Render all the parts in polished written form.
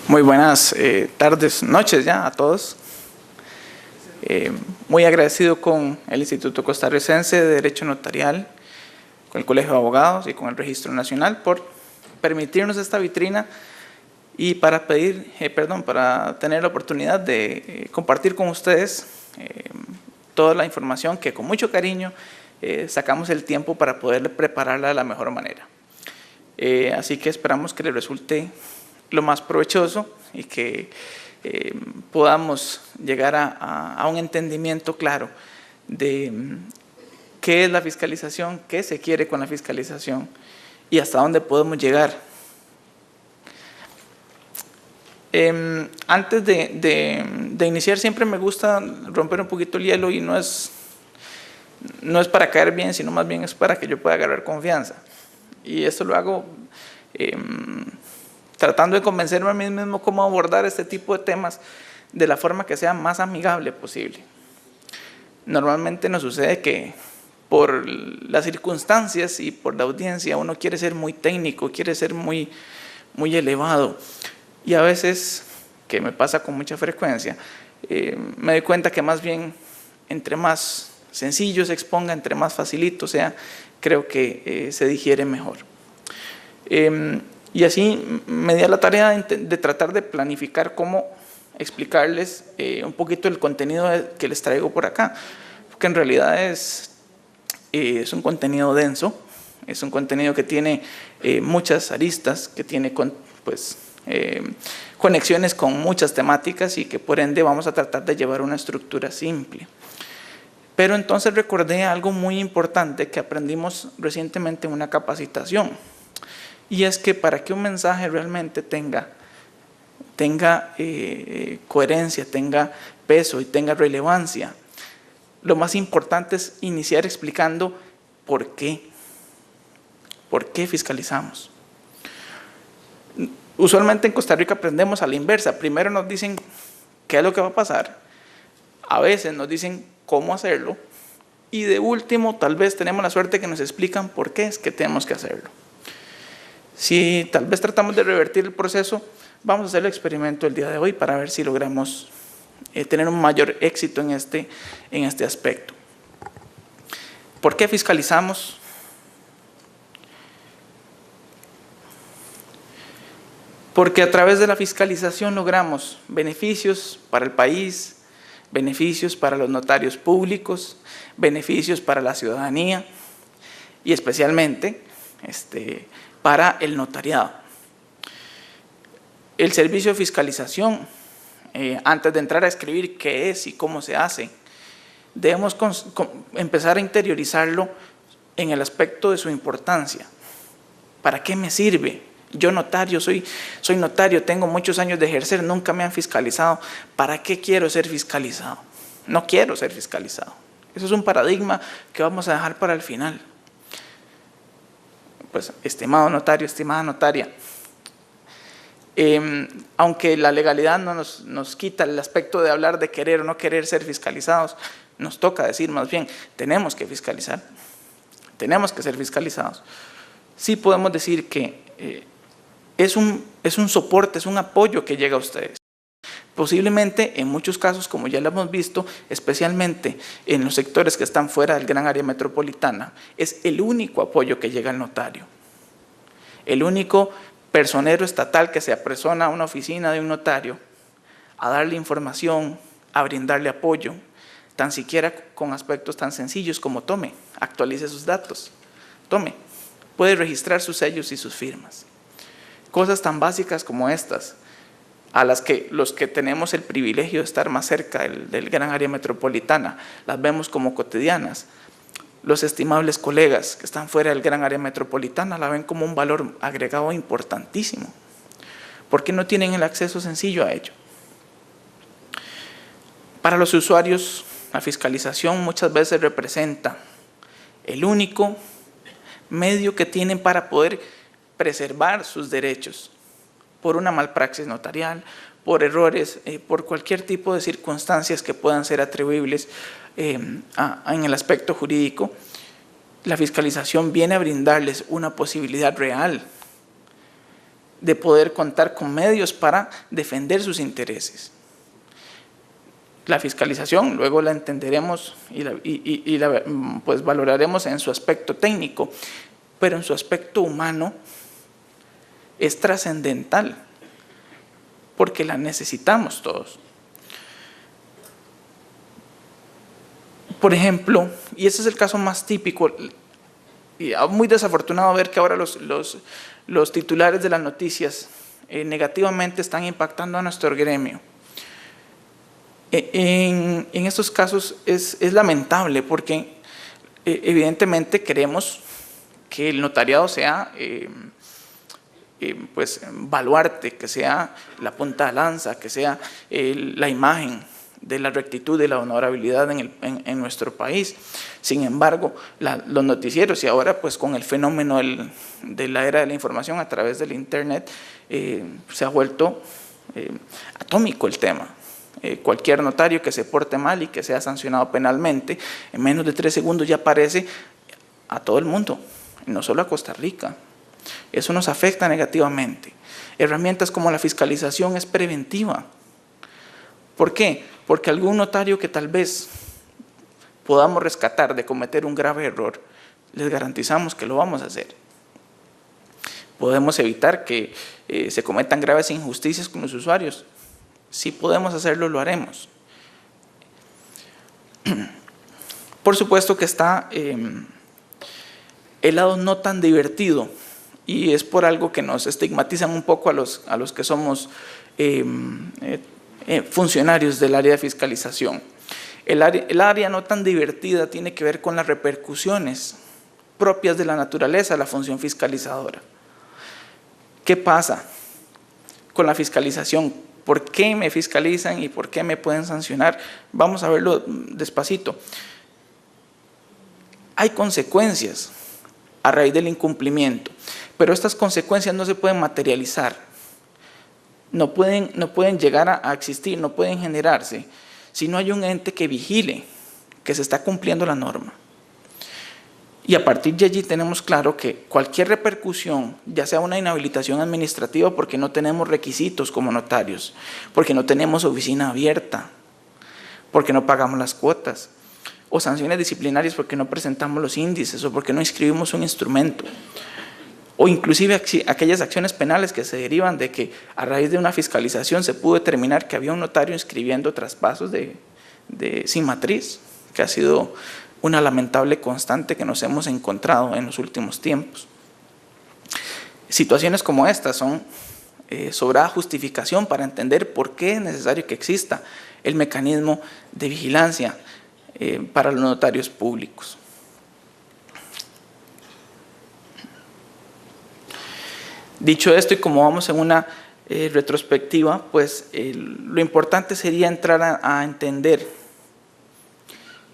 Muy buenas tardes, noches ya a todos. Muy agradecido con el Instituto Costarricense de Derecho Notarial, con el Colegio de Abogados y con el Registro Nacional por permitirnos esta vitrina y para tener la oportunidad de compartir con ustedes toda la información que con mucho cariño sacamos el tiempo para poder prepararla de la mejor manera. Así que esperamos que les resulte lo más provechoso y que podamos llegar a un entendimiento claro de qué es la fiscalización, qué se quiere con la fiscalización y hasta dónde podemos llegar. Antes de iniciar, siempre me gusta romper un poquito el hielo y no es para caer bien, sino más bien es para que yo pueda agarrar confianza. Y esto lo hago tratando de convencerme a mí mismo cómo abordar este tipo de temas de la forma que sea más amigable posible. Normalmente nos sucede que por las circunstancias y por la audiencia uno quiere ser muy técnico, quiere ser muy elevado. Y a veces, que me pasa con mucha frecuencia, me doy cuenta que más bien entre más sencillo se exponga, entre más facilito sea, creo que se digiere mejor. Y así me di a la tarea de tratar de planificar cómo explicarles un poquito el contenido que les traigo por acá, porque en realidad es un contenido denso, es un contenido que tiene muchas aristas, que tiene conexiones con muchas temáticas y que por ende vamos a tratar de llevar una estructura simple. Pero entonces recordé algo muy importante que aprendimos recientemente en una capacitación, y es que para que un mensaje realmente tenga coherencia, tenga peso y tenga relevancia, lo más importante es iniciar explicando por qué fiscalizamos. Usualmente en Costa Rica aprendemos a la inversa. Primero nos dicen qué es lo que va a pasar, a veces nos dicen cómo hacerlo y de último tal vez tenemos la suerte que nos explican por qué es que tenemos que hacerlo. Si tal vez tratamos de revertir el proceso, vamos a hacer el experimento el día de hoy para ver si logramos tener un mayor éxito en este aspecto. ¿Por qué fiscalizamos? Porque a través de la fiscalización logramos beneficios para el país, beneficios para los notarios públicos, beneficios para la ciudadanía y especialmente para el notariado. El servicio de fiscalización, antes de entrar a escribir qué es y cómo se hace, debemos empezar a interiorizarlo en el aspecto de su importancia. ¿Para qué me sirve? Yo notario, soy notario, tengo muchos años de ejercer, nunca me han fiscalizado. ¿Para qué quiero ser fiscalizado? No quiero ser fiscalizado. Eso es un paradigma que vamos a dejar para el final. Pues, estimado notario, estimada notaria, aunque la legalidad no nos quita el aspecto de hablar de querer o no querer ser fiscalizados, nos toca decir más bien, tenemos que fiscalizar, tenemos que ser fiscalizados. Sí podemos decir que es un soporte, es un apoyo que llega a ustedes. Posiblemente en muchos casos, como ya lo hemos visto, especialmente en los sectores que están fuera del gran área metropolitana, es el único apoyo que llega al notario. El único personero estatal que se apersona a una oficina de un notario a darle información, a brindarle apoyo, tan siquiera con aspectos tan sencillos como tome, actualice sus datos, tome, puede registrar sus sellos y sus firmas. Cosas tan básicas como estas, a las que los que tenemos el privilegio de estar más cerca del gran área metropolitana, las vemos como cotidianas. Los estimables colegas que están fuera del gran área metropolitana la ven como un valor agregado importantísimo, porque no tienen el acceso sencillo a ello. Para los usuarios, la fiscalización muchas veces representa el único medio que tienen para poder preservar sus derechos por una malpraxis notarial, por errores, por cualquier tipo de circunstancias que puedan ser atribuibles en el aspecto jurídico. La fiscalización viene a brindarles una posibilidad real de poder contar con medios para defender sus intereses. La fiscalización luego la entenderemos y pues valoraremos en su aspecto técnico, pero en su aspecto humano es trascendental, porque la necesitamos todos. Por ejemplo, y ese es el caso más típico, y muy desafortunado ver que ahora los titulares de las noticias negativamente están impactando a nuestro gremio. En estos casos es lamentable porque evidentemente queremos que el notariado sea pues baluarte, que sea la punta de lanza, que sea la imagen de la rectitud y la honorabilidad en nuestro país. Sin embargo, los noticieros, y ahora pues con el fenómeno de la era de la información a través del internet, se ha vuelto atómico el tema. Cualquier notario que se porte mal y que sea sancionado penalmente, en menos de 3 segundos ya aparece a todo el mundo, no solo a Costa Rica. Eso nos afecta negativamente. Herramientas como la fiscalización es preventiva. ¿Por qué? Porque algún notario que tal vez podamos rescatar de cometer un grave error, les garantizamos que lo vamos a hacer. Podemos evitar que se cometan graves injusticias con los usuarios. Si podemos hacerlo, lo haremos. Por supuesto que está el lado no tan divertido, y es por algo que nos estigmatizan un poco a los que somos funcionarios del área de fiscalización. El área no tan divertida tiene que ver con las repercusiones propias de la naturaleza de la función fiscalizadora. ¿Qué pasa con la fiscalización? ¿Por qué me fiscalizan y por qué me pueden sancionar? Vamos a verlo despacito. Hay consecuencias a raíz del incumplimiento, pero estas consecuencias no se pueden materializar, no pueden llegar a existir, no pueden generarse, si no hay un ente que vigile que se está cumpliendo la norma. Y a partir de allí tenemos claro que cualquier repercusión, ya sea una inhabilitación administrativa porque no tenemos requisitos como notarios, porque no tenemos oficina abierta, porque no pagamos las cuotas, o sanciones disciplinarias porque no presentamos los índices o porque no inscribimos un instrumento, o inclusive aquellas acciones penales que se derivan de que a raíz de una fiscalización se pudo determinar que había un notario inscribiendo traspasos sin matriz, que ha sido una lamentable constante que nos hemos encontrado en los últimos tiempos. Situaciones como estas son sobrada justificación para entender por qué es necesario que exista el mecanismo de vigilancia para los notarios públicos. Dicho esto, y como vamos en una retrospectiva, pues lo importante sería entrar a entender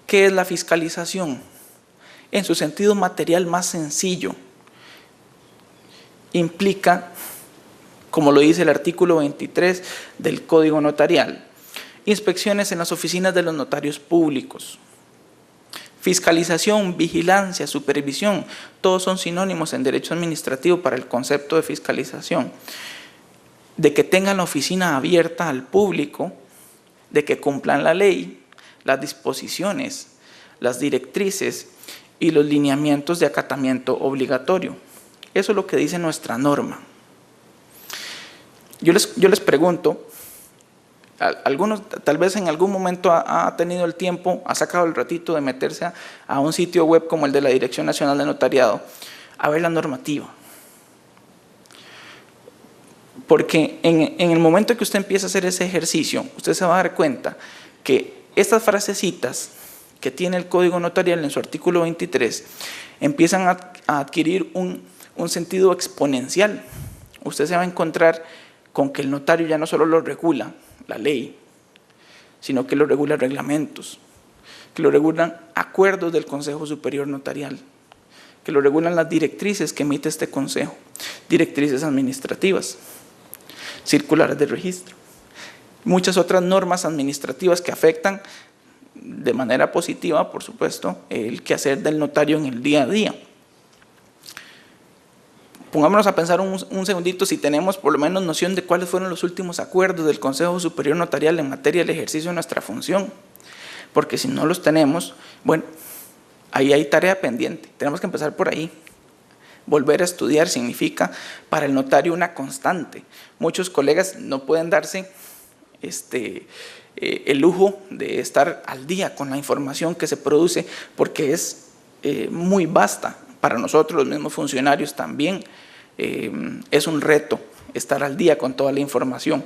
qué es la fiscalización en su sentido material más sencillo. Implica, como lo dice el artículo 23 del Código Notarial, inspecciones en las oficinas de los notarios públicos. Fiscalización, vigilancia, supervisión, todos son sinónimos en derecho administrativo para el concepto de fiscalización. De que tengan la oficina abierta al público, de que cumplan la ley, las disposiciones, las directrices y los lineamientos de acatamiento obligatorio. Eso es lo que dice nuestra norma. Yo les pregunto, algunos tal vez en algún momento ha tenido el tiempo, ha sacado el ratito de meterse a un sitio web como el de la Dirección Nacional de Notariado, a ver la normativa. Porque en el momento que usted empieza a hacer ese ejercicio, usted se va a dar cuenta que estas frasecitas que tiene el Código Notarial en su artículo 23 empiezan a adquirir un sentido exponencial. Usted se va a encontrar con que el notario ya no solo lo regula la ley, sino que lo regula reglamentos, que lo regulan acuerdos del Consejo Superior Notarial, que lo regulan las directrices que emite este Consejo, directrices administrativas, circulares de registro, muchas otras normas administrativas que afectan de manera positiva, por supuesto, el quehacer del notario en el día a día. Pongámonos a pensar un segundito si tenemos por lo menos noción de cuáles fueron los últimos acuerdos del Consejo Superior Notarial en materia del ejercicio de nuestra función. Porque si no los tenemos, bueno, ahí hay tarea pendiente. Tenemos que empezar por ahí. Volver a estudiar significa para el notario una constante. Muchos colegas no pueden darse el lujo de estar al día con la información que se produce porque es muy vasta. Para nosotros, los mismos funcionarios también, es un reto estar al día con toda la información.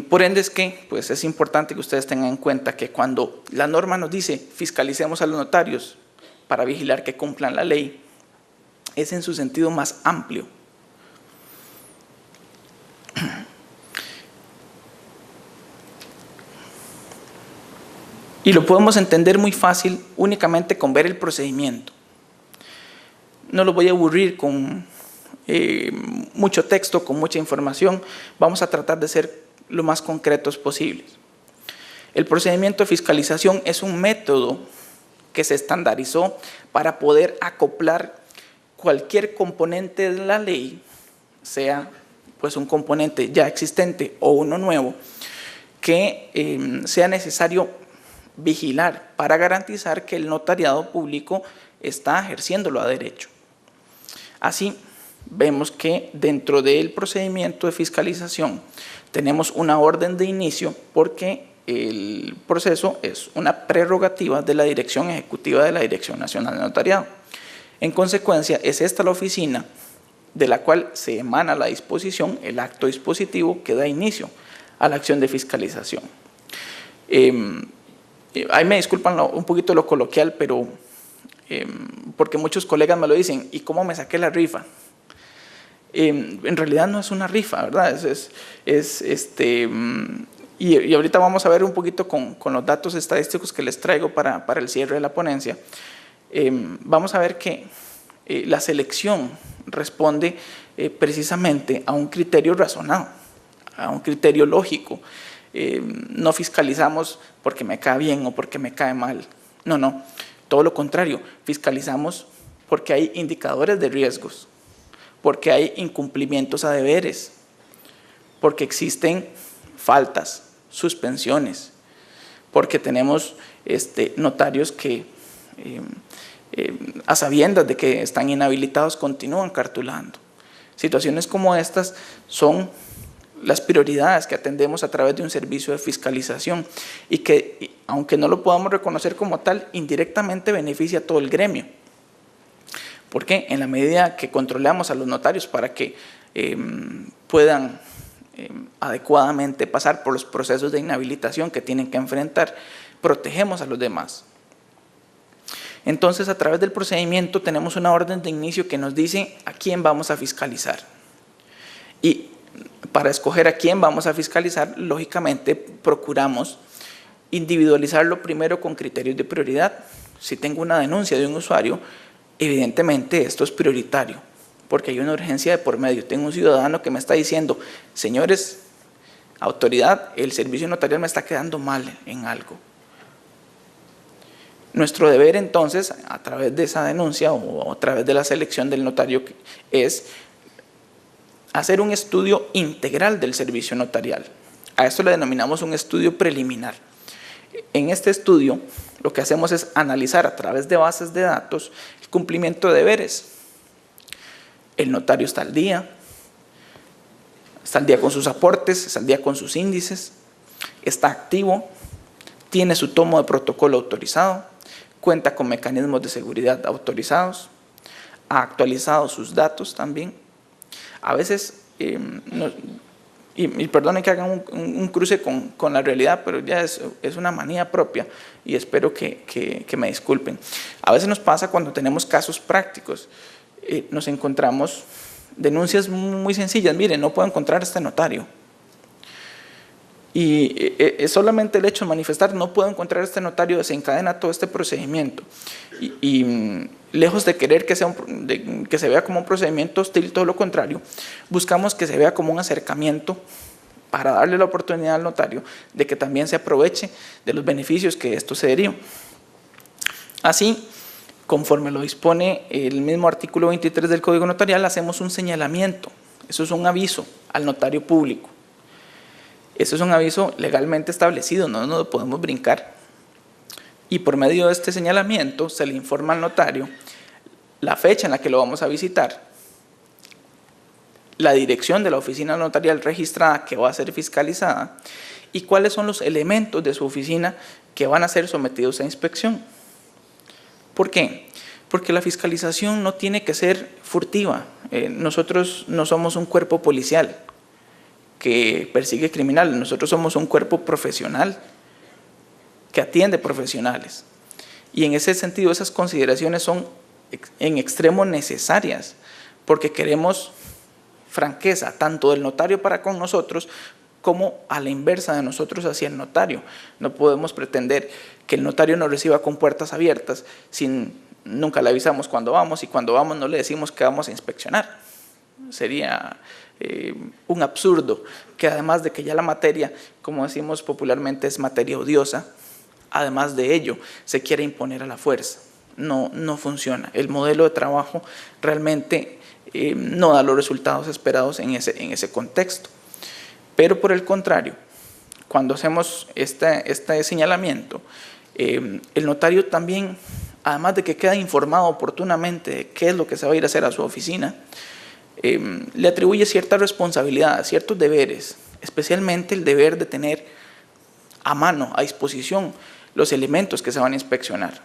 Por ende es que pues es importante que ustedes tengan en cuenta que cuando la norma nos dice fiscalicemos a los notarios para vigilar que cumplan la ley, es en su sentido más amplio. Y lo podemos entender muy fácil únicamente con ver el procedimiento. No los voy a aburrir con mucho texto, con mucha información. Vamos a tratar de ser lo más concretos posibles. El procedimiento de fiscalización es un método que se estandarizó para poder acoplar cualquier componente de la ley, sea pues un componente ya existente o uno nuevo, que sea necesario vigilar para garantizar que el notariado público está ejerciéndolo a derecho. Así, vemos que dentro del procedimiento de fiscalización tenemos una orden de inicio porque el proceso es una prerrogativa de la Dirección Ejecutiva de la Dirección Nacional de Notariado. En consecuencia, es esta la oficina de la cual se emana la disposición, el acto dispositivo que da inicio a la acción de fiscalización. Ahí me disculpan un poquito lo coloquial, pero porque muchos colegas me lo dicen, ¿y cómo me saqué la rifa? En realidad no es una rifa, ¿verdad? Y ahorita vamos a ver un poquito con los datos estadísticos que les traigo para el cierre de la ponencia. Vamos a ver que la selección responde precisamente a un criterio razonado, a un criterio lógico. No fiscalizamos porque me cae bien o porque me cae mal. No, todo lo contrario, fiscalizamos porque hay indicadores de riesgos, porque hay incumplimientos a deberes, porque existen faltas, suspensiones, porque tenemos notarios que a sabiendas de que están inhabilitados continúan cartulando. Situaciones como estas son las prioridades que atendemos a través de un servicio de fiscalización y que, aunque no lo podamos reconocer como tal, indirectamente beneficia a todo el gremio. Porque en la medida que controlamos a los notarios para que puedan adecuadamente pasar por los procesos de inhabilitación que tienen que enfrentar, protegemos a los demás. Entonces, a través del procedimiento tenemos una orden de inicio que nos dice a quién vamos a fiscalizar. Y para escoger a quién vamos a fiscalizar, lógicamente procuramos individualizarlo primero con criterios de prioridad. Si tengo una denuncia de un usuario, evidentemente esto es prioritario, porque hay una urgencia de por medio. Tengo un ciudadano que me está diciendo, señores, autoridad, el servicio notarial me está quedando mal en algo. Nuestro deber entonces, a través de esa denuncia o a través de la selección del notario, es hacer un estudio integral del servicio notarial. A esto le denominamos un estudio preliminar. En este estudio lo que hacemos es analizar a través de bases de datos el cumplimiento de deberes. El notario está al día con sus aportes, está al día con sus índices, está activo, tiene su tomo de protocolo autorizado, cuenta con mecanismos de seguridad autorizados, ha actualizado sus datos también. A veces, y perdonen que hagan un cruce con la realidad, pero ya es una manía propia y espero que me disculpen. A veces nos pasa cuando tenemos casos prácticos, nos encontramos denuncias muy sencillas. Miren, no puedo encontrar a este notario. Y solamente el hecho de manifestar no puedo encontrar a este notario desencadena todo este procedimiento. Y lejos de querer que se vea como un procedimiento hostil, todo lo contrario, buscamos que se vea como un acercamiento para darle la oportunidad al notario de que también se aproveche de los beneficios que esto se deriva. Así, conforme lo dispone el mismo artículo 23 del Código Notarial, hacemos un señalamiento. Eso es un aviso al notario público. Eso es un aviso legalmente establecido, no nos lo podemos brincar. Y por medio de este señalamiento se le informa al notario la fecha en la que lo vamos a visitar, la dirección de la oficina notarial registrada que va a ser fiscalizada y cuáles son los elementos de su oficina que van a ser sometidos a inspección. ¿Por qué? Porque la fiscalización no tiene que ser furtiva. Nosotros no somos un cuerpo policial que persigue criminales, nosotros somos un cuerpo profesional que atiende profesionales. Y en ese sentido esas consideraciones son en extremo necesarias, porque queremos franqueza, tanto del notario para con nosotros, como a la inversa de nosotros hacia el notario. No podemos pretender que el notario nos reciba con puertas abiertas sin nunca le avisamos cuando vamos y cuando vamos no le decimos que vamos a inspeccionar. Sería un absurdo que además de que ya la materia, como decimos popularmente, es materia odiosa, además de ello se quiere imponer a la fuerza. No funciona. El modelo de trabajo realmente no da los resultados esperados en ese contexto. Pero por el contrario, cuando hacemos este señalamiento, el notario también, además de que queda informado oportunamente de qué es lo que se va a ir a hacer a su oficina, le atribuye ciertas responsabilidades, ciertos deberes, especialmente el deber de tener a mano, a disposición, los elementos que se van a inspeccionar.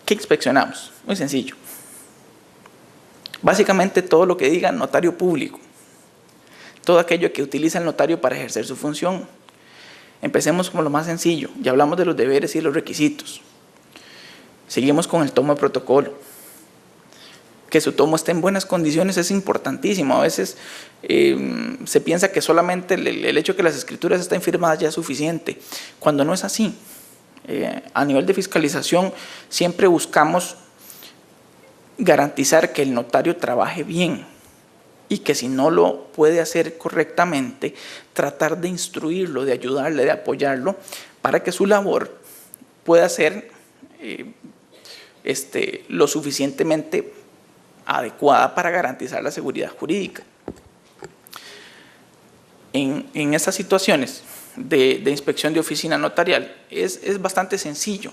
¿Qué inspeccionamos? Muy sencillo. Básicamente todo lo que diga notario público, todo aquello que utiliza el notario para ejercer su función. Empecemos con lo más sencillo, ya hablamos de los deberes y los requisitos. Seguimos con el tomo de protocolo. Que su tomo esté en buenas condiciones es importantísimo. A veces se piensa que solamente el hecho de que las escrituras estén firmadas ya es suficiente, cuando no es así. A nivel de fiscalización siempre buscamos garantizar que el notario trabaje bien y que si no lo puede hacer correctamente, tratar de instruirlo, de ayudarle, de apoyarlo para que su labor pueda ser lo suficientemente adecuada para garantizar la seguridad jurídica. En estas situaciones de inspección de oficina notarial es bastante sencillo.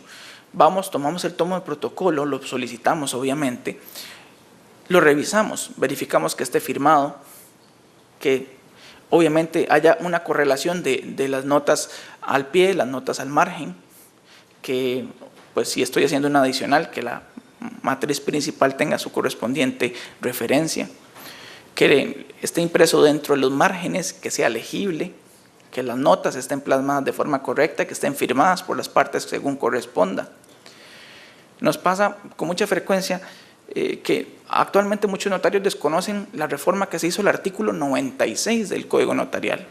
Tomamos el tomo de protocolo, lo solicitamos obviamente, lo revisamos, verificamos que esté firmado, que obviamente haya una correlación de las notas al pie, las notas al margen, que pues si estoy haciendo una adicional, que la matriz principal tenga su correspondiente referencia, que esté impreso dentro de los márgenes, que sea legible, que las notas estén plasmadas de forma correcta, que estén firmadas por las partes según corresponda. Nos pasa con mucha frecuencia que actualmente muchos notarios desconocen la reforma que se hizo al artículo 96 del Código Notarial.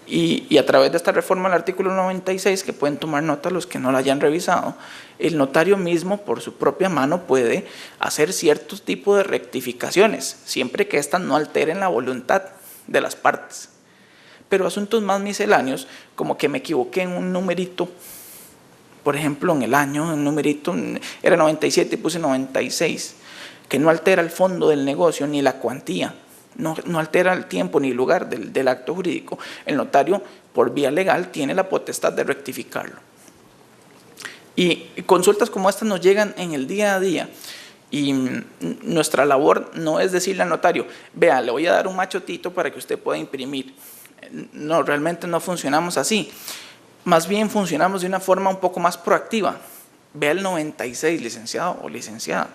Y a través de esta reforma al artículo 96, que pueden tomar nota los que no la hayan revisado, el notario mismo por su propia mano puede hacer ciertos tipos de rectificaciones, siempre que éstas no alteren la voluntad de las partes. Pero asuntos más misceláneos, como que me equivoqué en un numerito, por ejemplo en el año, el numerito era 97 y puse 96, que no altera el fondo del negocio ni la cuantía, no altera el tiempo ni el lugar del acto jurídico, el notario por vía legal tiene la potestad de rectificarlo. Y consultas como estas nos llegan en el día a día y nuestra labor no es decirle al notario, vea, le voy a dar un machotito para que usted pueda imprimir. No, realmente no funcionamos así. Más bien funcionamos de una forma un poco más proactiva. Vea el 96, licenciado o licenciada.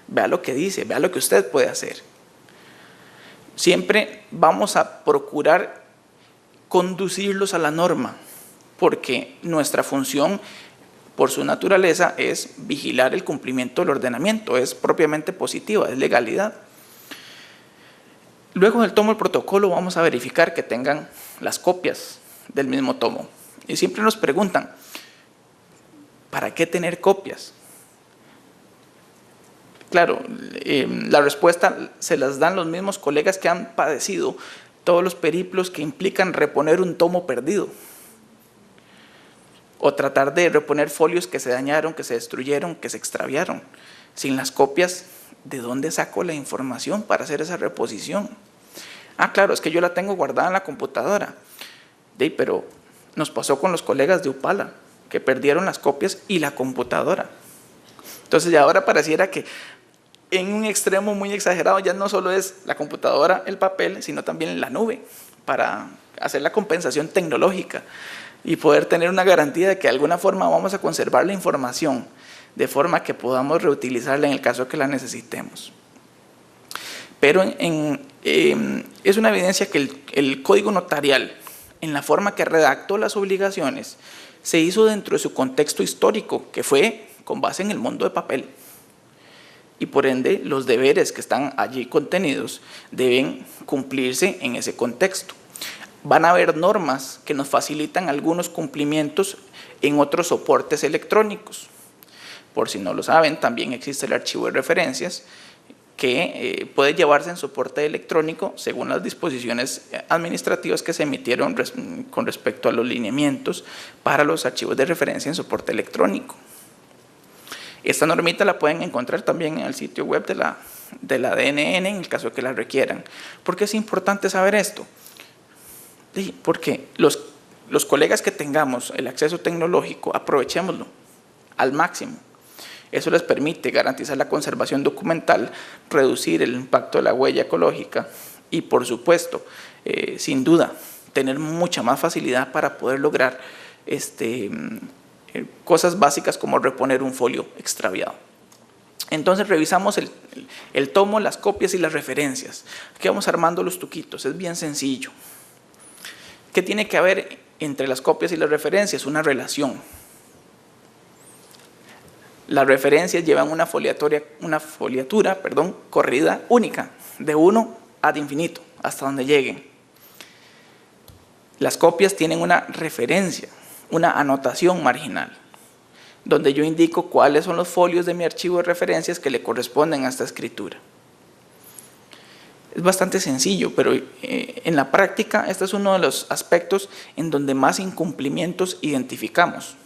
Vea lo que dice, vea lo que usted puede hacer. Siempre vamos a procurar conducirlos a la norma, porque nuestra función, por su naturaleza, es vigilar el cumplimiento del ordenamiento, es propiamente positiva, es legalidad. Luego del tomo del protocolo vamos a verificar que tengan las copias del mismo tomo. Y siempre nos preguntan, ¿para qué tener copias? Claro, la respuesta se las dan los mismos colegas que han padecido todos los periplos que implican reponer un tomo perdido. o tratar de reponer folios que se dañaron, que se destruyeron, que se extraviaron. Sin las copias, ¿de dónde saco la información para hacer esa reposición? Ah, claro, es que yo la tengo guardada en la computadora. Pero nos pasó con los colegas de Upala, que perdieron las copias y la computadora. Entonces ya ahora pareciera que en un extremo muy exagerado ya no solo es la computadora, el papel, sino también la nube, para hacer la compensación tecnológica y poder tener una garantía de que de alguna forma vamos a conservar la información de forma que podamos reutilizarla en el caso que la necesitemos. Pero es una evidencia que el código notarial, en la forma que redactó las obligaciones, se hizo dentro de su contexto histórico, que fue con base en el mundo de papel. Y por ende, los deberes que están allí contenidos deben cumplirse en ese contexto. Van a haber normas que nos facilitan algunos cumplimientos en otros soportes electrónicos. Por si no lo saben, también existe el archivo de referencias que puede llevarse en soporte electrónico según las disposiciones administrativas que se emitieron con respecto a los lineamientos para los archivos de referencia en soporte electrónico. Esta normita la pueden encontrar también en el sitio web de la DNN en el caso que la requieran. ¿Por qué es importante saber esto? Porque los colegas que tengamos el acceso tecnológico, aprovechémoslo al máximo. Eso les permite garantizar la conservación documental, reducir el impacto de la huella ecológica y, por supuesto, sin duda, tener mucha más facilidad para poder lograr cosas básicas como reponer un folio extraviado. Entonces revisamos el tomo, las copias y las referencias. Aquí vamos armando los tuquitos, es bien sencillo. ¿Qué tiene que haber entre las copias y las referencias? Una relación. Las referencias llevan una foliatura corrida única, de 1 ad infinito, hasta donde lleguen. Las copias tienen una referencia, una anotación marginal, donde yo indico cuáles son los folios de mi archivo de referencias que le corresponden a esta escritura. Es bastante sencillo, pero en la práctica este es uno de los aspectos en donde más incumplimientos identificamos.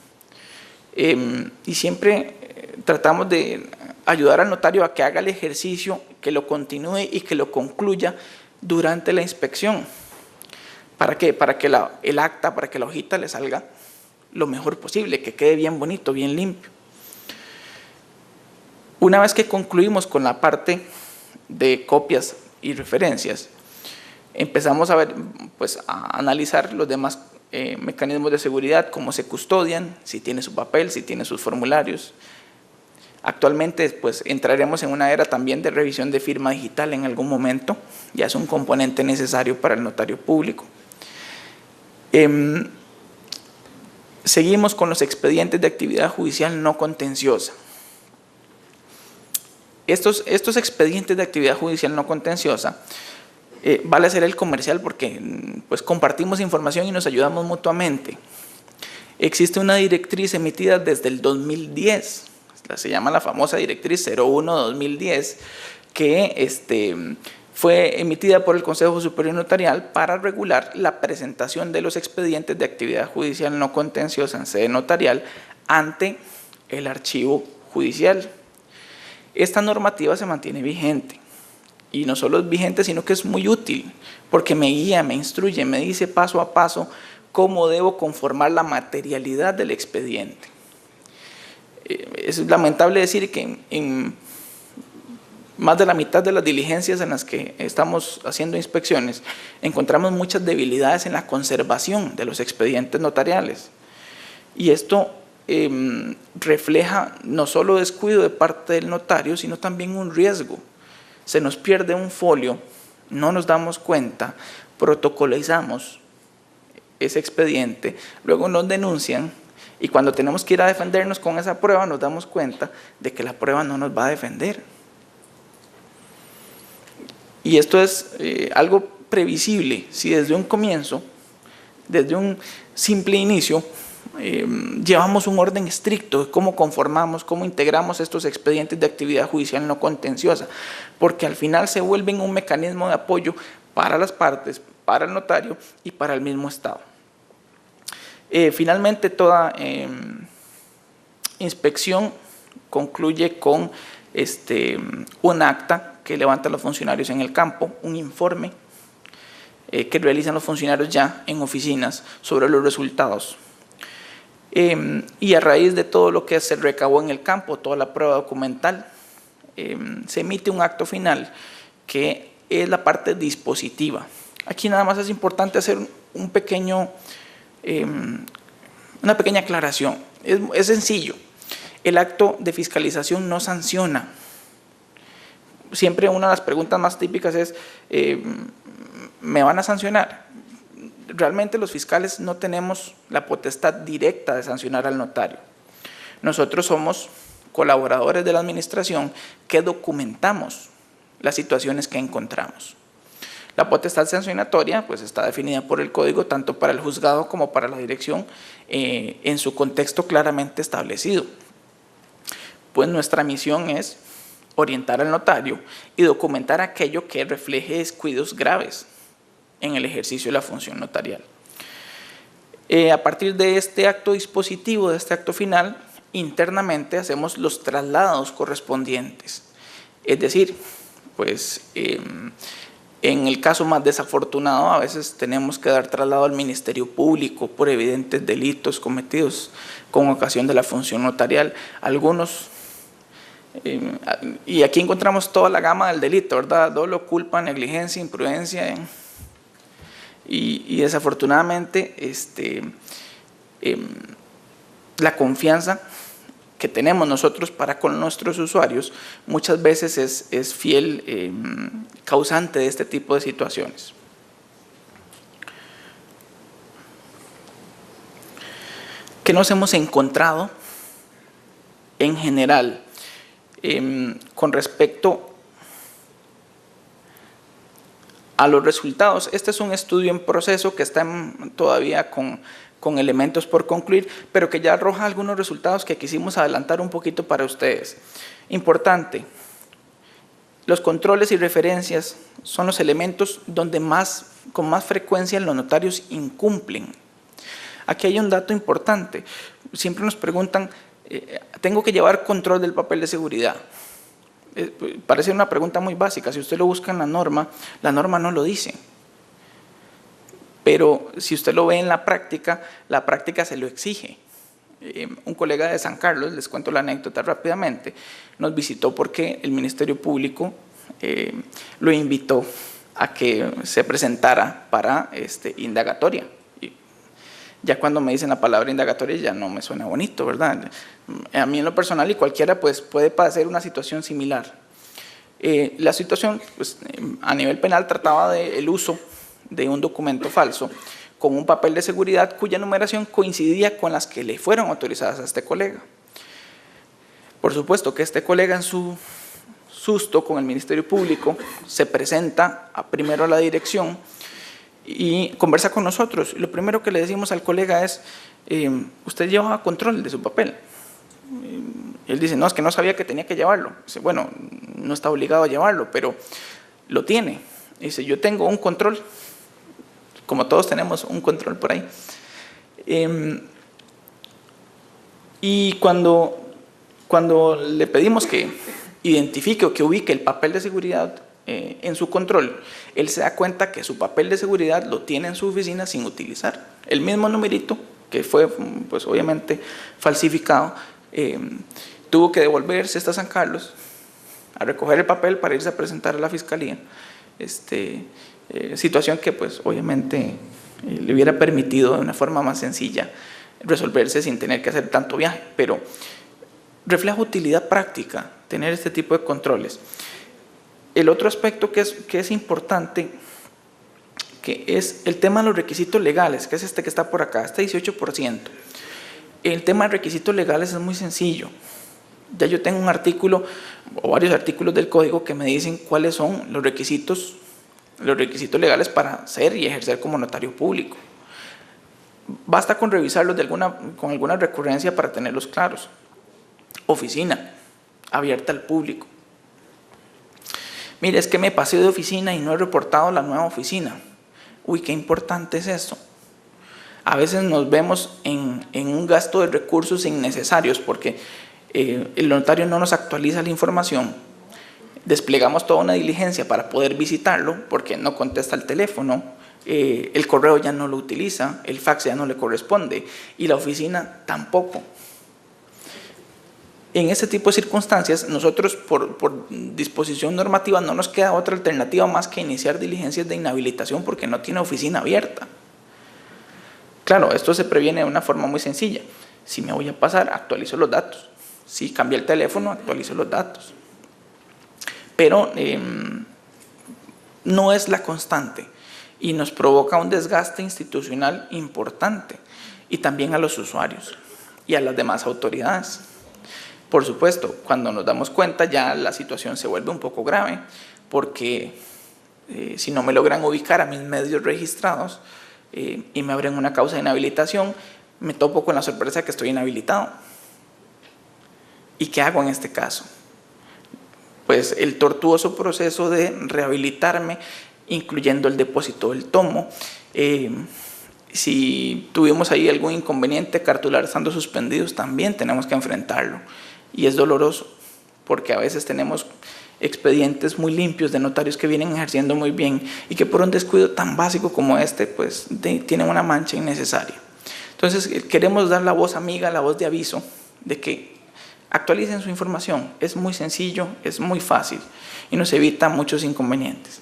Y siempre tratamos de ayudar al notario a que haga el ejercicio, que lo continúe y que lo concluya durante la inspección. ¿Para qué? Para que el acta, para que la hojita le salga lo mejor posible, que quede bien bonito, bien limpio. Una vez que concluimos con la parte de copias y referencias, empezamos a analizar los demás mecanismos de seguridad, cómo se custodian, si tiene su papel, si tiene sus formularios. Actualmente entraremos en una era también de revisión de firma digital en algún momento, ya es un componente necesario para el notario público. Seguimos con los expedientes de actividad judicial no contenciosa. Estos expedientes de actividad judicial no contenciosa vale hacer el comercial porque compartimos información y nos ayudamos mutuamente. Existe una directriz emitida desde el 2010, se llama la famosa directriz 01-2010, que fue emitida por el Consejo Superior Notarial para regular la presentación de los expedientes de actividad judicial no contenciosa en sede notarial ante el archivo judicial. Esta normativa se mantiene vigente. Y no solo es vigente, sino que es muy útil, porque me guía, me instruye, me dice paso a paso cómo debo conformar la materialidad del expediente. Es lamentable decir que en más de la mitad de las diligencias en las que estamos haciendo inspecciones, encontramos muchas debilidades en la conservación de los expedientes notariales. Y esto refleja no solo descuido de parte del notario, sino también un riesgo. Se nos pierde un folio, no nos damos cuenta, protocolizamos ese expediente, luego nos denuncian y cuando tenemos que ir a defendernos con esa prueba nos damos cuenta de que la prueba no nos va a defender. Y esto es algo previsible si desde un comienzo, desde un simple inicio, llevamos un orden estricto de cómo conformamos, cómo integramos estos expedientes de actividad judicial no contenciosa, porque al final se vuelven un mecanismo de apoyo para las partes, para el notario y para el mismo Estado. Finalmente, toda inspección concluye con un acta que levantan los funcionarios en el campo, un informe que realizan los funcionarios ya en oficinas sobre los resultados. Y a raíz de todo lo que se recabó en el campo, toda la prueba documental, se emite un acto final que es la parte dispositiva. Aquí nada más es importante hacer una pequeña aclaración. Es sencillo. El acto de fiscalización no sanciona. Siempre una de las preguntas más típicas es, ¿me van a sancionar? Realmente los fiscales no tenemos la potestad directa de sancionar al notario. Nosotros somos colaboradores de la administración que documentamos las situaciones que encontramos. La potestad sancionatoria pues, está definida por el código tanto para el juzgado como para la dirección en su contexto claramente establecido. Pues nuestra misión es orientar al notario y documentar aquello que refleje descuidos graves en el ejercicio de la función notarial. A partir de este acto dispositivo, de este acto final, internamente hacemos los traslados correspondientes. Es decir, pues en el caso más desafortunado a veces tenemos que dar traslado al Ministerio Público por evidentes delitos cometidos con ocasión de la función notarial. Algunos, y aquí encontramos toda la gama del delito, ¿verdad? Dolo, culpa, negligencia, imprudencia, y desafortunadamente la confianza que tenemos nosotros para con nuestros usuarios muchas veces es fiel causante de este tipo de situaciones. ¿Qué nos hemos encontrado en general con respecto a los resultados? Este es un estudio en proceso que está todavía con elementos por concluir, pero que ya arroja algunos resultados que quisimos adelantar un poquito para ustedes. Importante, los controles y referencias son los elementos donde con más frecuencia los notarios incumplen. Aquí hay un dato importante. Siempre nos preguntan, ¿tengo que llevar control del papel de seguridad? Parece una pregunta muy básica. Si usted lo busca en la norma no lo dice. Pero si usted lo ve en la práctica se lo exige. Un colega de San Carlos, les cuento la anécdota rápidamente, nos visitó porque el Ministerio Público lo invitó a que se presentara para indagatoria. Y ya cuando me dicen la palabra indagatoria ya no me suena bonito, ¿verdad? A mí en lo personal y cualquiera pues, puede padecer una situación similar. La situación pues, a nivel penal trataba del uso de un documento falso con un papel de seguridad cuya numeración coincidía con las que le fueron autorizadas a este colega. Por supuesto que este colega en su susto con el Ministerio Público se presenta primero a la dirección y conversa con nosotros. Lo primero que le decimos al colega es, ¿usted lleva control de su papel? Él dice, no, es que no sabía que tenía que llevarlo. Dice, bueno, no está obligado a llevarlo, pero lo tiene. Dice, yo tengo un control, como todos tenemos un control por ahí. Y cuando le pedimos que identifique o que ubique el papel de seguridad en su control, él se da cuenta que su papel de seguridad lo tiene en su oficina sin utilizar. El mismo numerito, que fue pues, obviamente falsificado, tuvo que devolverse hasta San Carlos a recoger el papel para irse a presentar a la fiscalía. Situación que pues obviamente le hubiera permitido de una forma más sencilla resolverse sin tener que hacer tanto viaje, pero refleja utilidad práctica tener este tipo de controles. El otro aspecto que es importante, que es el tema de los requisitos legales, que es este que está por acá, este 18%. El tema de requisitos legales es muy sencillo. Ya yo tengo un artículo o varios artículos del código que me dicen cuáles son los requisitos legales para ser y ejercer como notario público. Basta con revisarlos con alguna recurrencia para tenerlos claros. Oficina, abierta al público. Mire, es que me pasé de oficina y no he reportado la nueva oficina. Uy, qué importante es eso. A veces nos vemos en un gasto de recursos innecesarios porque el notario no nos actualiza la información. Desplegamos toda una diligencia para poder visitarlo porque no contesta el teléfono, el correo ya no lo utiliza, el fax ya no le corresponde y la oficina tampoco. En ese tipo de circunstancias, nosotros por disposición normativa no nos queda otra alternativa más que iniciar diligencias de inhabilitación porque no tiene oficina abierta. Claro, esto se previene de una forma muy sencilla. Si me voy a pasar, actualizo los datos. Si cambia el teléfono, actualizo los datos. Pero no es la constante y nos provoca un desgaste institucional importante y también a los usuarios y a las demás autoridades. Por supuesto, cuando nos damos cuenta ya la situación se vuelve un poco grave porque si no me logran ubicar a mis medios registrados y me abren una causa de inhabilitación, me topo con la sorpresa de que estoy inhabilitado. ¿Y qué hago en este caso? Pues el tortuoso proceso de rehabilitarme, incluyendo el depósito del tomo. Si tuvimos ahí algún inconveniente, cartular estando suspendidos, también tenemos que enfrentarlo. Y es doloroso, porque a veces tenemos expedientes muy limpios de notarios que vienen ejerciendo muy bien y que por un descuido tan básico como este, pues tienen una mancha innecesaria. Entonces, queremos dar la voz amiga, la voz de aviso, de que actualicen su información. Es muy sencillo, es muy fácil y nos evita muchos inconvenientes.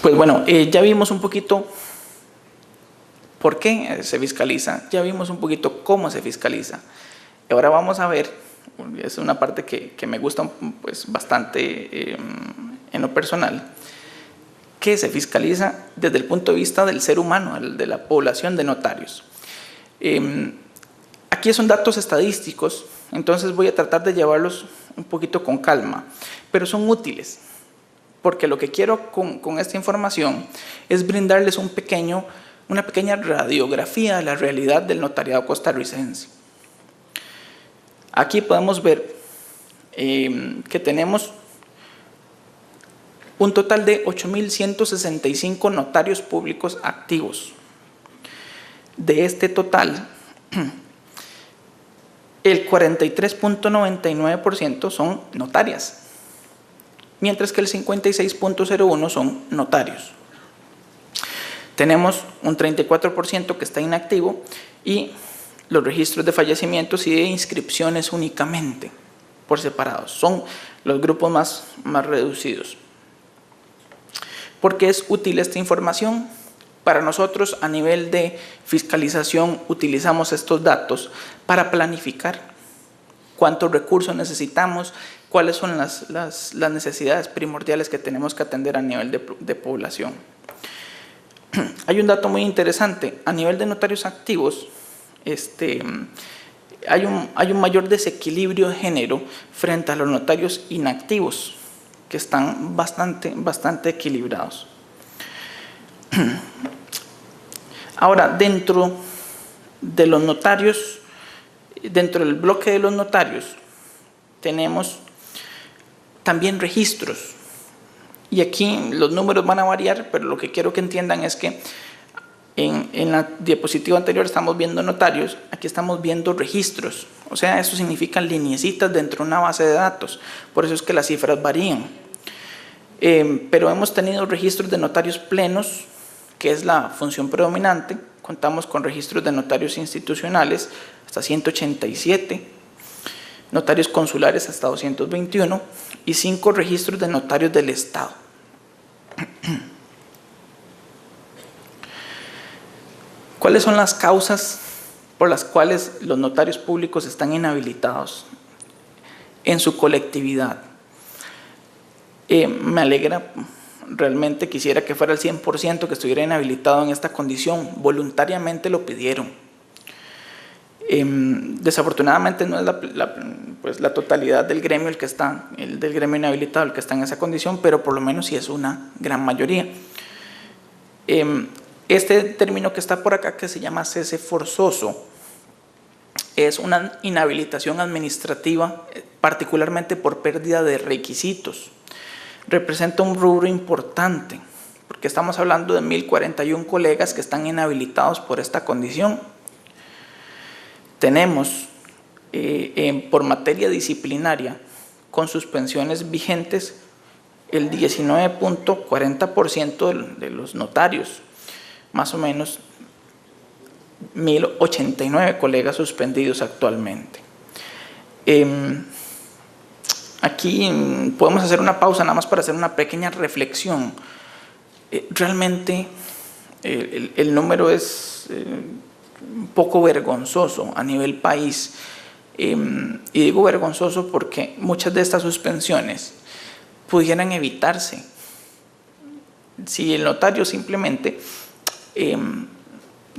Pues bueno, ya vimos un poquito por qué se fiscaliza, ya vimos un poquito cómo se fiscaliza. Ahora vamos a ver, es una parte que me gusta pues, bastante en lo personal, que se fiscaliza desde el punto de vista del ser humano, de la población de notarios. Aquí son datos estadísticos, entonces voy a tratar de llevarlos un poquito con calma, pero son útiles, porque lo que quiero con esta información es brindarles una pequeña radiografía de la realidad del notariado costarricense. Aquí podemos ver que tenemos un total de 8.165 notarios públicos activos. De este total, el 43.99% son notarias, mientras que el 56.01% son notarios. Tenemos un 34% que está inactivo y los registros de fallecimientos y de inscripciones únicamente por separados. Son los grupos más reducidos. ¿Por qué es útil esta información? Para nosotros, a nivel de fiscalización, utilizamos estos datos para planificar cuántos recursos necesitamos, cuáles son las necesidades primordiales que tenemos que atender a nivel de población. Hay un dato muy interesante. A nivel de notarios activos, hay un mayor desequilibrio de género frente a los notarios inactivos, que están bastante equilibrados. Ahora, dentro de los notarios, dentro del bloque de los notarios, tenemos también registros. Y aquí los números van a variar, pero lo que quiero que entiendan es que en la diapositiva anterior estamos viendo notarios, aquí estamos viendo registros. O sea, eso significa lineecitas dentro de una base de datos. Por eso es que las cifras varían. Pero hemos tenido registros de notarios plenos, que es la función predominante. Contamos con registros de notarios institucionales hasta 187, notarios consulares hasta 221 y 5 registros de notarios del Estado. ¿Cuáles son las causas por las cuales los notarios públicos están inhabilitados en su colectividad? Me alegra, realmente quisiera que fuera el 100% que estuviera inhabilitado en esta condición. Voluntariamente lo pidieron. Desafortunadamente no es la totalidad del gremio del gremio inhabilitado el que está en esa condición, pero por lo menos sí es una gran mayoría. Este término que está por acá, que se llama cese forzoso, es una inhabilitación administrativa, particularmente por pérdida de requisitos. representa un rubro importante, porque estamos hablando de 1.041 colegas que están inhabilitados por esta condición. Tenemos, por materia disciplinaria, con suspensiones vigentes, el 19.40% de los notarios, más o menos 1.089 colegas suspendidos actualmente. Aquí podemos hacer una pausa nada más para hacer una pequeña reflexión. Realmente el número es un poco vergonzoso a nivel país. Y digo vergonzoso porque muchas de estas suspensiones pudieran evitarse si el notario simplemente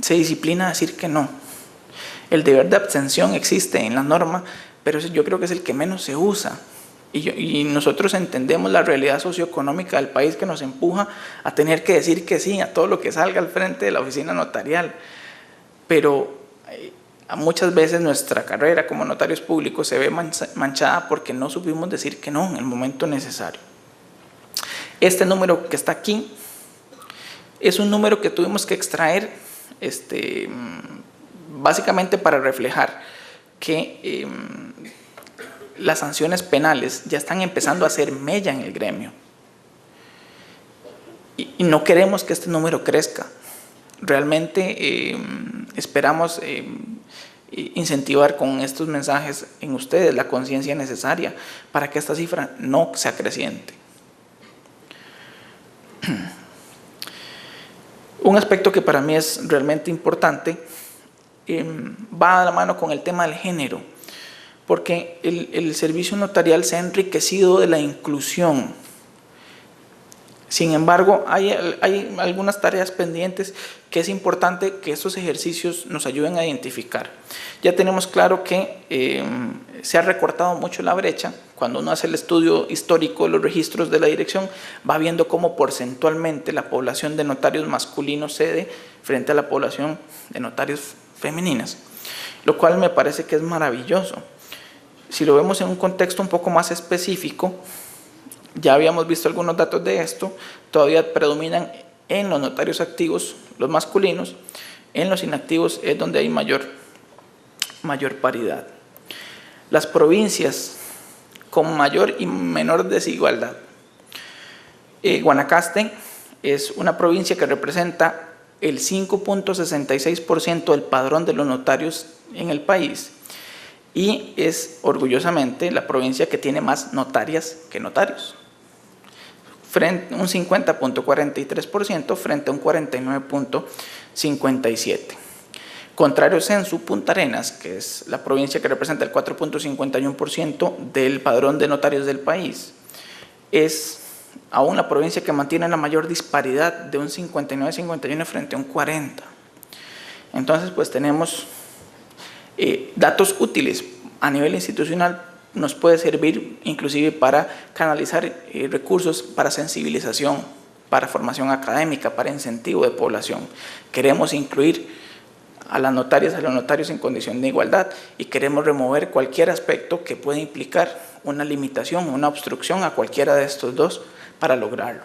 se disciplina a decir que no. El deber de abstención existe en la norma, pero yo creo que es el que menos se usa. Y nosotros entendemos la realidad socioeconómica del país que nos empuja a tener que decir que sí a todo lo que salga al frente de la oficina notarial. Pero muchas veces nuestra carrera como notarios públicos se ve manchada porque no supimos decir que no en el momento necesario. Este número que está aquí es un número que tuvimos que extraer básicamente para reflejar que las sanciones penales ya están empezando a hacer mella en el gremio. Y no queremos que este número crezca. Realmente esperamos incentivar con estos mensajes en ustedes la conciencia necesaria para que esta cifra no sea creciente. Un aspecto que para mí es realmente importante va a la mano con el tema del género, porque el servicio notarial se ha enriquecido de la inclusión. Sin embargo, hay algunas tareas pendientes que es importante que estos ejercicios nos ayuden a identificar. Ya tenemos claro que se ha recortado mucho la brecha. Cuando uno hace el estudio histórico de los registros de la dirección, va viendo cómo porcentualmente la población de notarios masculinos cede frente a la población de notarios femeninas, lo cual me parece que es maravilloso. Si lo vemos en un contexto un poco más específico, ya habíamos visto algunos datos de esto, todavía predominan en los notarios activos los masculinos, en los inactivos es donde hay mayor paridad. Las provincias con mayor y menor desigualdad. Guanacaste es una provincia que representa el 5.66% del padrón de los notarios en el país y es orgullosamente la provincia que tiene más notarias que notarios. Un 50.43% frente a un 49.57%. Contrario censo, Punta Arenas, que es la provincia que representa el 4.51% del padrón de notarios del país, es aún la provincia que mantiene la mayor disparidad de un 59-51 frente a un 40%. Entonces, pues tenemos datos útiles a nivel institucional. Nos puede servir inclusive para canalizar recursos para sensibilización, para formación académica, para incentivo de población. Queremos incluir a las notarias, a los notarios en condición de igualdad y queremos remover cualquier aspecto que pueda implicar una limitación, una obstrucción a cualquiera de estos dos para lograrlo.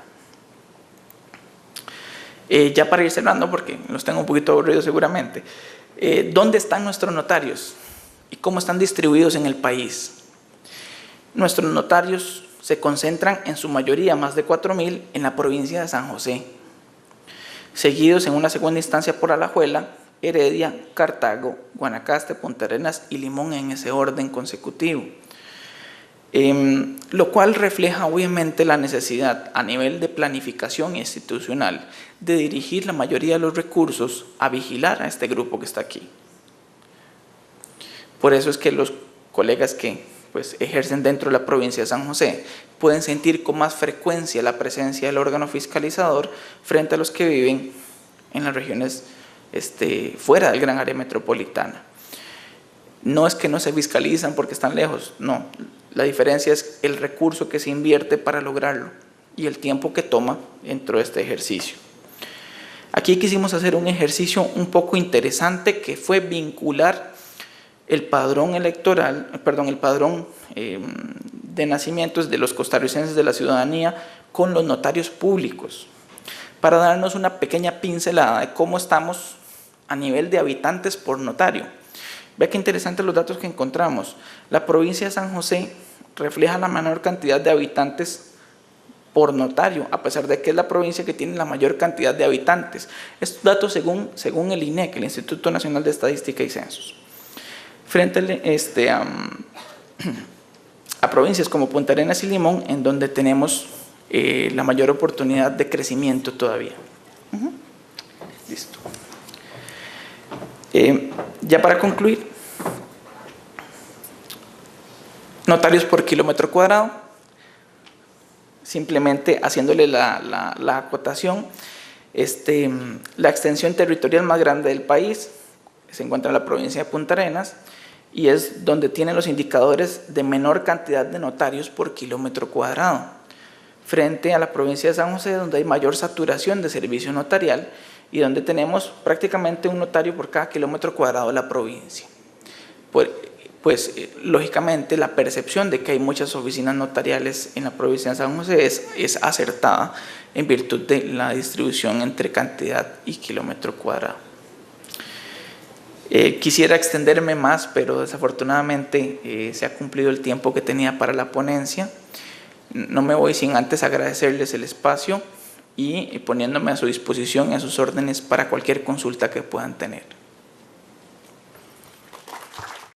Ya para ir cerrando, porque los tengo un poquito aburridos seguramente, ¿dónde están nuestros notarios y cómo están distribuidos en el país? Nuestros notarios se concentran en su mayoría, más de 4.000, en la provincia de San José, seguidos en una segunda instancia por Alajuela, Heredia, Cartago, Guanacaste, Punta Arenas y Limón en ese orden consecutivo. Lo cual refleja obviamente la necesidad a nivel de planificación institucional de dirigir la mayoría de los recursos a vigilar a este grupo que está aquí. Por eso es que los colegas que ejercen dentro de la provincia de San José pueden sentir con más frecuencia la presencia del órgano fiscalizador frente a los que viven en las regiones fuera del gran área metropolitana. No es que no se fiscalizan porque están lejos, no. La diferencia es el recurso que se invierte para lograrlo y el tiempo que toma dentro de este ejercicio. Aquí quisimos hacer un ejercicio un poco interesante que fue vincular el padrón electoral, el padrón de nacimientos de los costarricenses de la ciudadanía con los notarios públicos, para darnos una pequeña pincelada de cómo estamos a nivel de habitantes por notario. Vea qué interesantes los datos que encontramos. La provincia de San José refleja la menor cantidad de habitantes por notario, a pesar de que es la provincia que tiene la mayor cantidad de habitantes. Estos datos según el INEC, el Instituto Nacional de Estadística y Censos. Frente a provincias como Punta Arenas y Limón, en donde tenemos la mayor oportunidad de crecimiento todavía. Listo. Ya para concluir, notarios por kilómetro cuadrado, simplemente haciéndole la acotación, la extensión territorial más grande del país se encuentra en la provincia de Punta Arenas y es donde tienen los indicadores de menor cantidad de notarios por kilómetro cuadrado, frente a la provincia de San José, donde hay mayor saturación de servicio notarial y donde tenemos prácticamente un notario por cada kilómetro cuadrado de la provincia. Pues lógicamente la percepción de que hay muchas oficinas notariales en la provincia de San José es acertada en virtud de la distribución entre cantidad y kilómetro cuadrado. Quisiera extenderme más, pero desafortunadamente se ha cumplido el tiempo que tenía para la ponencia. No me voy sin antes agradecerles el espacio y poniéndome a su disposición y a sus órdenes para cualquier consulta que puedan tener.